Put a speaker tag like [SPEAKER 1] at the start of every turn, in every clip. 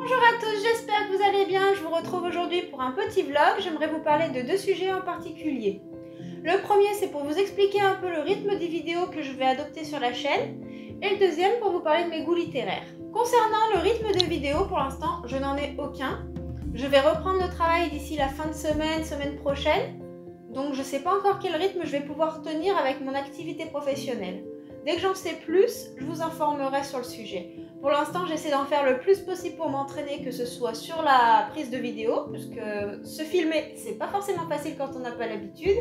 [SPEAKER 1] Bonjour à tous, j'espère que vous allez bien. Je vous retrouve aujourd'hui pour un petit vlog. J'aimerais vous parler de deux sujets en particulier. Le premier, c'est pour vous expliquer un peu le rythme des vidéos que je vais adopter sur la chaîne. Et le deuxième, pour vous parler de mes goûts littéraires. Concernant le rythme de vidéo, pour l'instant, je n'en ai aucun. Je vais reprendre le travail d'ici la fin de semaine prochaine. Donc je ne sais pas encore quel rythme je vais pouvoir tenir avec mon activité professionnelle. Dès que j'en sais plus, je vous informerai sur le sujet. Pour l'instant, j'essaie d'en faire le plus possible pour m'entraîner, que ce soit sur la prise de vidéo, puisque se filmer, c'est pas forcément facile quand on n'a pas l'habitude,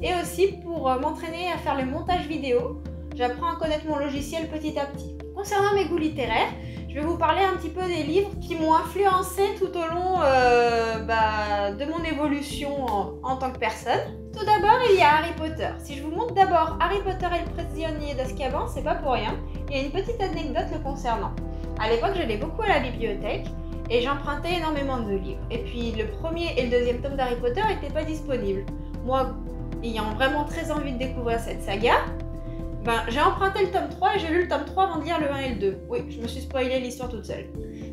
[SPEAKER 1] et aussi pour m'entraîner à faire le montage vidéo. J'apprends à connaître mon logiciel petit à petit. Concernant mes goûts littéraires, je vais vous parler un petit peu des livres qui m'ont influencé tout au long de mon évolution en tant que personne. Tout d'abord, il y a Harry Potter. Si je vous montre d'abord Harry Potter et le prisonnier d'Azkaban, c'est pas pour rien. Il y a une petite anecdote le concernant. À l'époque, j'allais beaucoup à la bibliothèque et j'empruntais énormément de livres. Et puis le premier et le deuxième tome d'Harry Potter n'étaient pas disponibles. Moi, ayant vraiment très envie de découvrir cette saga, j'ai emprunté le tome 3 et j'ai lu le tome 3 avant de lire le 1 et le 2. Oui, je me suis spoilé l'histoire toute seule.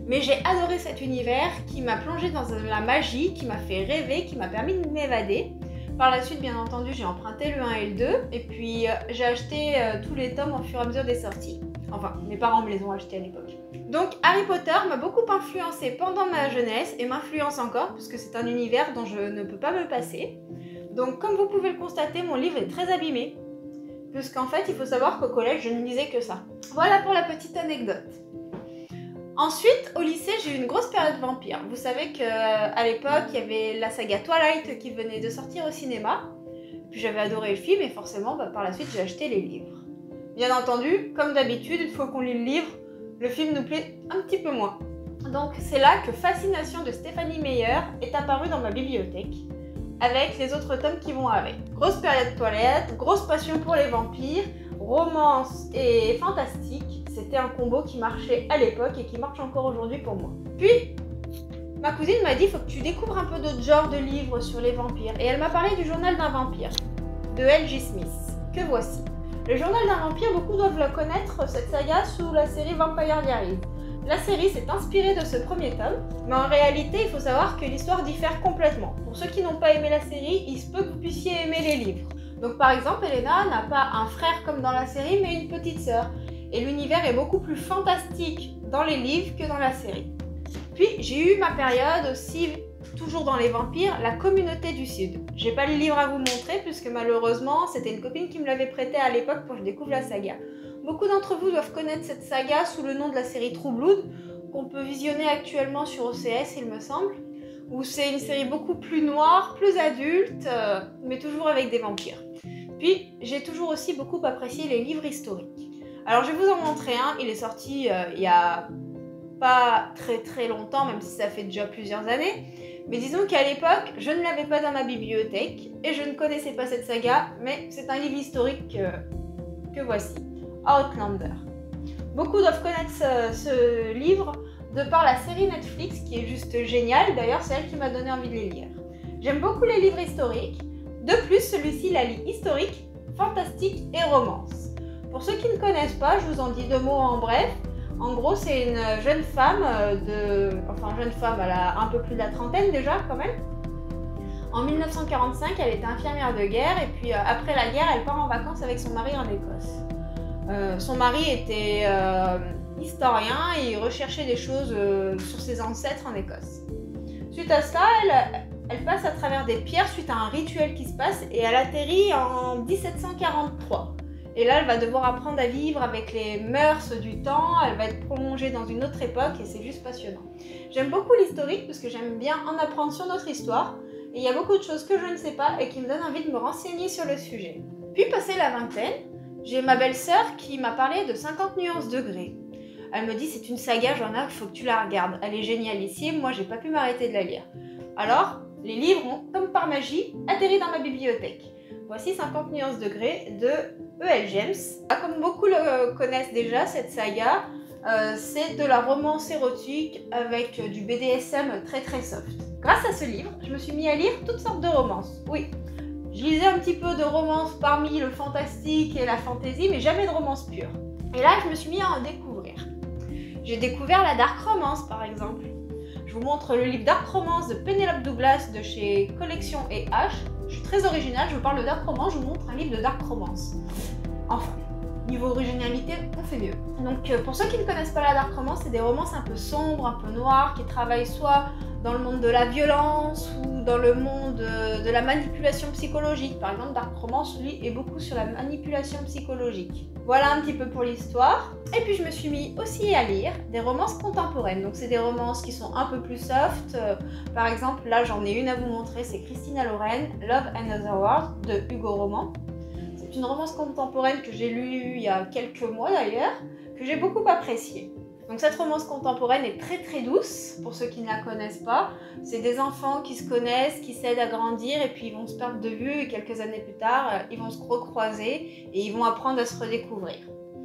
[SPEAKER 1] Mais j'ai adoré cet univers qui m'a plongé dans la magie, qui m'a fait rêver, qui m'a permis de m'évader. Par la suite, bien entendu, j'ai emprunté le 1 et le 2 et puis j'ai acheté tous les tomes au fur et à mesure des sorties. Enfin, mes parents me les ont achetés à l'époque. Donc Harry Potter m'a beaucoup influencé pendant ma jeunesse et m'influence encore puisque c'est un univers dont je ne peux pas me passer. Donc comme vous pouvez le constater, mon livre est très abîmé. Puisqu'en fait, il faut savoir qu'au collège, je ne lisais que ça. Voilà pour la petite anecdote. Ensuite, au lycée, j'ai eu une grosse période vampire. Vous savez qu'à l'époque, il y avait la saga Twilight qui venait de sortir au cinéma. Puis j'avais adoré le film et forcément, par la suite, j'ai acheté les livres. Bien entendu, comme d'habitude, une fois qu'on lit le livre, le film nous plaît un petit peu moins. Donc c'est là que Fascination de Stephanie Meyer est apparue dans ma bibliothèque, avec les autres tomes qui vont avec. Grosse période toilette, grosse passion pour les vampires, romance et fantastique. C'était un combo qui marchait à l'époque et qui marche encore aujourd'hui pour moi. Puis, ma cousine m'a dit, il faut que tu découvres un peu d'autres genres de livres sur les vampires. Et elle m'a parlé du Journal d'un vampire, de L.J. Smith, que voici. Le Journal d'un vampire, beaucoup doivent le connaître, cette saga, sous la série Vampire Diaries. La série s'est inspirée de ce premier tome, mais en réalité, il faut savoir que l'histoire diffère complètement. Pour ceux qui n'ont pas aimé la série, il se peut que vous puissiez aimer les livres. Donc par exemple, Elena n'a pas un frère comme dans la série, mais une petite sœur. Et l'univers est beaucoup plus fantastique dans les livres que dans la série. Puis j'ai eu ma période aussi, toujours dans les vampires, La Communauté du Sud. J'ai pas le livre à vous montrer, puisque malheureusement, c'était une copine qui me l'avait prêté à l'époque pour que je découvre la saga. Beaucoup d'entre vous doivent connaître cette saga sous le nom de la série True Blood, qu'on peut visionner actuellement sur OCS, il me semble, où c'est une série beaucoup plus noire, plus adulte, mais toujours avec des vampires. Puis, j'ai toujours aussi beaucoup apprécié les livres historiques. Alors, je vais vous en montrer un, il est sorti il y a pas très longtemps, même si ça fait déjà plusieurs années, mais disons qu'à l'époque, je ne l'avais pas dans ma bibliothèque, et je ne connaissais pas cette saga, mais c'est un livre historique que voici. Outlander. Beaucoup doivent connaître ce livre de par la série Netflix qui est juste géniale, d'ailleurs c'est elle qui m'a donné envie de les lire. J'aime beaucoup les livres historiques, de plus celui-ci la lie historique, fantastique et romance. Pour ceux qui ne connaissent pas, je vous en dis deux mots en bref. En gros c'est une jeune femme, jeune femme, elle a un peu plus de la trentaine déjà quand même. En 1945 elle était infirmière de guerre et puis après la guerre elle part en vacances avec son mari en Écosse. Son mari était historien et il recherchait des choses sur ses ancêtres en Écosse. Suite à ça, elle passe à travers des pierres suite à un rituel qui se passe et elle atterrit en 1743. Et là, elle va devoir apprendre à vivre avec les mœurs du temps, elle va être prolongée dans une autre époque et c'est juste passionnant. J'aime beaucoup l'historique parce que j'aime bien en apprendre sur notre histoire et il y a beaucoup de choses que je ne sais pas et qui me donnent envie de me renseigner sur le sujet. Puis, passé la vingtaine, j'ai ma belle-sœur qui m'a parlé de 50 nuances de Grey. Elle me dit c'est une saga, il faut que tu la regardes. Elle est génialissime, moi j'ai pas pu m'arrêter de la lire. Alors, les livres ont, comme par magie, atterri dans ma bibliothèque. Voici 50 nuances de Grey de E.L. James. Comme beaucoup le connaissent déjà, cette saga, c'est de la romance érotique avec du BDSM très soft. Grâce à ce livre, je me suis mis à lire toutes sortes de romances. Oui, je lisais un petit peu de romance parmi le fantastique et la fantaisie, mais jamais de romance pure. Et là, je me suis mis à en découvrir. J'ai découvert la dark romance par exemple. Je vous montre le livre Dark Romance de Penelope Douglas de chez Collection & H. Je suis très originale, je vous parle de dark romance, je vous montre un livre de dark romance. Enfin, niveau originalité, on fait mieux. Donc pour ceux qui ne connaissent pas la dark romance, c'est des romances un peu sombres, un peu noires, qui travaillent soit dans le monde de la violence ou dans le monde de la manipulation psychologique. Par exemple, dark romance, lui, est beaucoup sur la manipulation psychologique. Voilà un petit peu pour l'histoire. Et puis je me suis mis aussi à lire des romances contemporaines. Donc c'est des romances qui sont un peu plus soft. Par exemple, là j'en ai une à vous montrer, c'est Christina Loren, Love and Other World de Hugo Roman. C'est une romance contemporaine que j'ai lue il y a quelques mois d'ailleurs, que j'ai beaucoup appréciée. Donc cette romance contemporaine est très très douce, pour ceux qui ne la connaissent pas. C'est des enfants qui se connaissent, qui s'aident à grandir et puis ils vont se perdre de vue et quelques années plus tard, ils vont se recroiser et ils vont apprendre à se redécouvrir.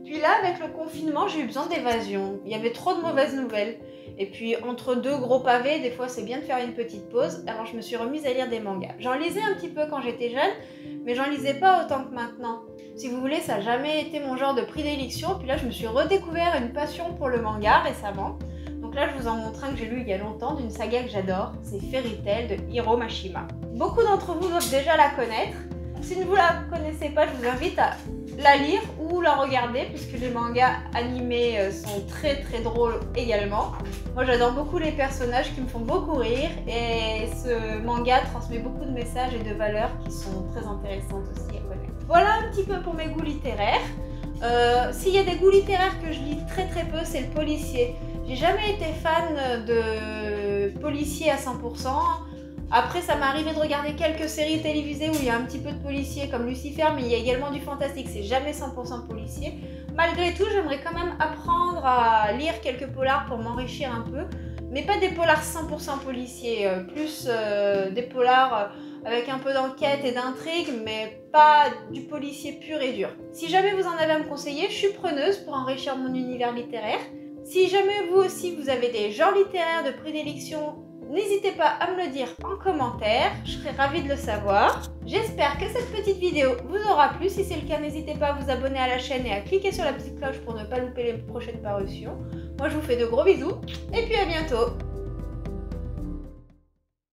[SPEAKER 1] Puis là, avec le confinement, j'ai eu besoin d'évasion. Il y avait trop de mauvaises nouvelles. Et puis entre deux gros pavés, des fois c'est bien de faire une petite pause. Alors je me suis remise à lire des mangas. J'en lisais un petit peu quand j'étais jeune, mais j'en lisais pas autant que maintenant. Si vous voulez, ça n'a jamais été mon genre de prédilection. Puis là, je me suis redécouvert une passion pour le manga récemment. Donc là, je vous en montre un que j'ai lu il y a longtemps, d'une saga que j'adore. C'est Fairy Tail de Hiro Mashima. Beaucoup d'entre vous doivent déjà la connaître. Si vous ne la connaissez pas, je vous invite à la lire ou la regarder, puisque les mangas animés sont très très drôles également. Moi, j'adore beaucoup les personnages qui me font beaucoup rire, et ce manga transmet beaucoup de messages et de valeurs qui sont très intéressantes aussi à connaître. Voilà un petit peu pour mes goûts littéraires. S'il y a des goûts littéraires que je lis très très peu, c'est le policier. J'ai jamais été fan de policier à 100%. Après, ça m'est arrivé de regarder quelques séries télévisées où il y a un petit peu de policier comme Lucifer, mais il y a également du fantastique, c'est jamais 100% policier. Malgré tout, j'aimerais quand même apprendre à lire quelques polars pour m'enrichir un peu, mais pas des polars 100% policiers, plus des polars avec un peu d'enquête et d'intrigue, mais pas du policier pur et dur. Si jamais vous en avez à me conseiller, je suis preneuse pour enrichir mon univers littéraire. Si jamais vous aussi vous avez des genres littéraires de prédilection, n'hésitez pas à me le dire en commentaire, je serai ravie de le savoir. J'espère que cette petite vidéo vous aura plu. Si c'est le cas, n'hésitez pas à vous abonner à la chaîne et à cliquer sur la petite cloche pour ne pas louper les prochaines parutions. Moi, je vous fais de gros bisous et puis à bientôt.